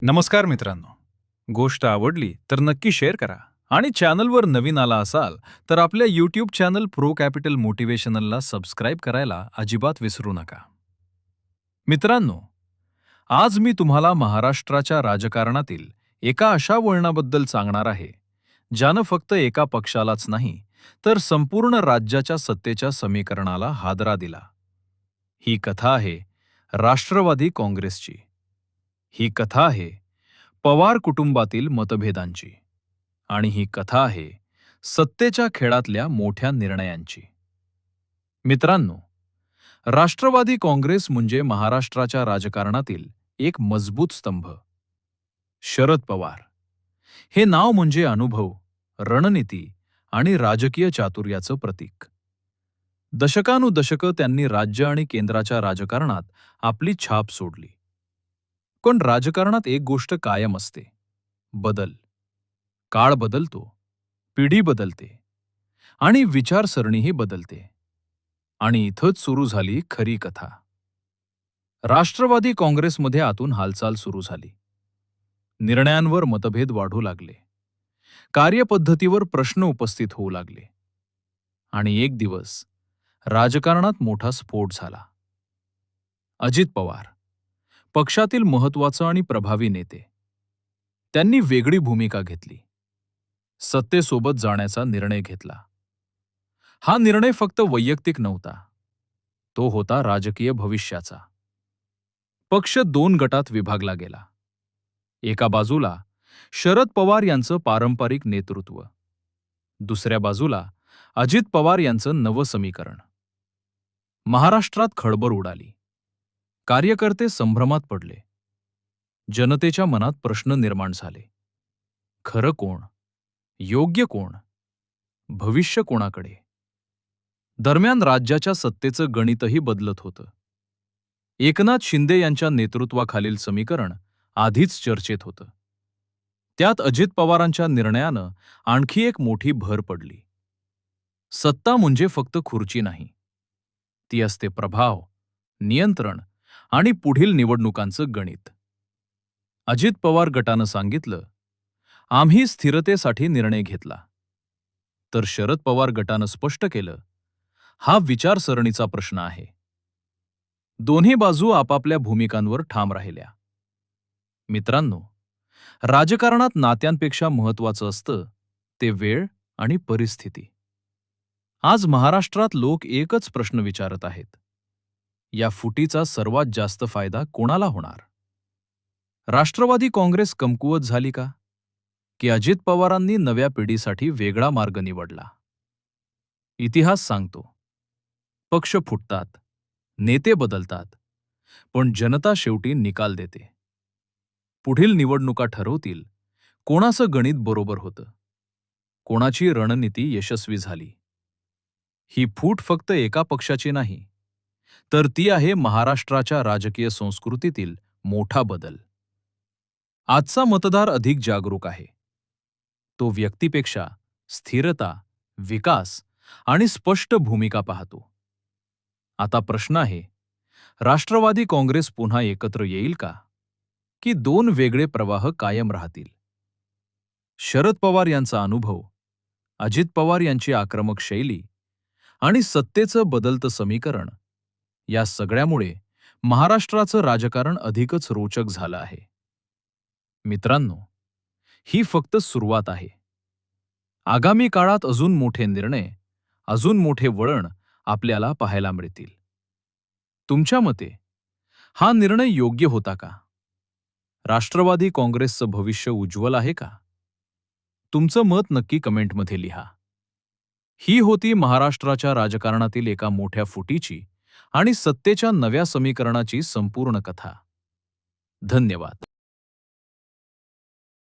नमस्कार मित्रांनो. गोष्ट आवडली तर नक्की शेअर करा आणि चॅनलवर नवीन आला असाल तर आपल्या यूट्यूब चॅनल प्रो कॅपिटल मोटिवेशनलला सबस्क्राईब करायला अजिबात विसरू नका. मित्रांनो, आज मी तुम्हाला महाराष्ट्राच्या राजकारणातील एका अशा वळणाबद्दल सांगणार आहे ज्यानं फक्त एका पक्षालाच नाही तर संपूर्ण राज्याच्या सत्तेच्या समीकरणाला हादरा दिला. ही कथा आहे राष्ट्रवादी काँग्रेसची. ही कथा आहे पवार कुटुंबातील मतभेदांची. आणि ही कथा आहे सत्तेच्या खेळातल्या मोठ्या निर्णयांची. मित्रांनो, राष्ट्रवादी काँग्रेस म्हणजे महाराष्ट्राच्या राजकारणातील एक मजबूत स्तंभ. शरद पवार हे नाव म्हणजे अनुभव, रणनीती आणि राजकीय चातुर्याचं प्रतीक. दशकानुदशकं त्यांनी राज्य आणि केंद्राच्या राजकारणात आपली छाप सोडली. पण राजकारणात एक गोष्ट कायम असते: बदल. काळ बदलतो, पिढी बदलते आणि विचारसरणीही बदलते. आणि इथंच सुरू झाली खरी कथा. राष्ट्रवादी काँग्रेसमध्ये आतून हालचाल सुरू झाली. निर्णयांवर मतभेद वाढू लागले. कार्यपद्धतीवर प्रश्न उपस्थित होऊ लागले. आणि एक दिवस राजकारणात मोठा स्फोट झाला. अजित पवार, पक्षातील महत्त्वाचं आणि प्रभावी नेते, त्यांनी वेगळी भूमिका घेतली. सत्तेसोबत जाण्याचा निर्णय घेतला. हा निर्णय फक्त वैयक्तिक नव्हता, तो होता राजकीय भविष्याचा. पक्ष दोन गटात विभागला गेला. एका बाजूला शरद पवार यांचं पारंपरिक नेतृत्व, दुसऱ्या बाजूला अजित पवार यांचं नवं समीकरण. महाराष्ट्रात खळबळ उडाली. कार्यकर्ते संभ्रमात पडले. जनतेच्या मनात प्रश्न निर्माण झाले: खरं कोण? योग्य कोण? भविष्य कोणाकडे? दरम्यान राज्याच्या सत्तेचं गणितही बदलत होतं. एकनाथ शिंदे यांच्या नेतृत्वाखालील समीकरण आधीच चर्चेत होतं. त्यात अजित पवारांच्या निर्णयानं आणखी एक मोठी भर पडली. सत्ता म्हणजे फक्त खुर्ची नाही, ती असते प्रभाव, नियंत्रण आणि पुढील निवडणुकांचं गणित. अजित पवार गटानं सांगितलं, आम्ही स्थिरतेसाठी निर्णय घेतला. तर शरद पवार गटानं स्पष्ट केलं, हा विचारसरणीचा प्रश्न आहे. दोन्ही बाजू आपापल्या भूमिकांवर ठाम राहिल्या. मित्रांनो, राजकारणात नात्यांपेक्षा महत्त्वाचं असतं ते वेळ आणि परिस्थिती. आज महाराष्ट्रात लोक एकच प्रश्न विचारत आहेत: या फुटीचा सर्वात जास्त फायदा कोणाला होणार? राष्ट्रवादी काँग्रेस कमकुवत झाली का, की अजित पवारांनी नव्या पिढीसाठी वेगळा मार्ग निवडला? इतिहास सांगतो, पक्ष फुटतात, नेते बदलतात, पण जनता शेवटी निकाल देते. पुढील निवडणुका ठरवतील कोणाचं गणित बरोबर होतं, कोणाची रणनीती यशस्वी झाली. ही फूट फक्त एका पक्षाची नाही, तर ती आहे महाराष्ट्राच्या राजकीय संस्कृतीतील मोठा बदल. आजचा मतदार अधिक जागरूक आहे. तो व्यक्तीपेक्षा स्थिरता, विकास आणि स्पष्ट भूमिका पाहतो. आता प्रश्न आहे, राष्ट्रवादी काँग्रेस पुन्हा एकत्र येईल का, की दोन वेगळे प्रवाह कायम राहतील? शरद पवार यांचा अनुभव, अजित पवार यांची आक्रमक शैली आणि सत्तेचं बदलतं समीकरण, या सगळ्यामुळे महाराष्ट्राचं राजकारण अधिकच रोचक झालं आहे. मित्रांनो, ही फक्त सुरुवात आहे. आगामी काळात अजून मोठे निर्णय, अजून मोठे वळण आपल्याला पाहायला मिळतील. तुमच्या मते हा निर्णय योग्य होता का? राष्ट्रवादी काँग्रेसचं भविष्य उज्ज्वल आहे का? तुमचं मत नक्की कमेंटमध्ये लिहा. ही होती महाराष्ट्राच्या राजकारणातील एका मोठ्या फुटीची आणि सत्तेच्या नव्या समीकरणाची संपूर्ण कथा. धन्यवाद.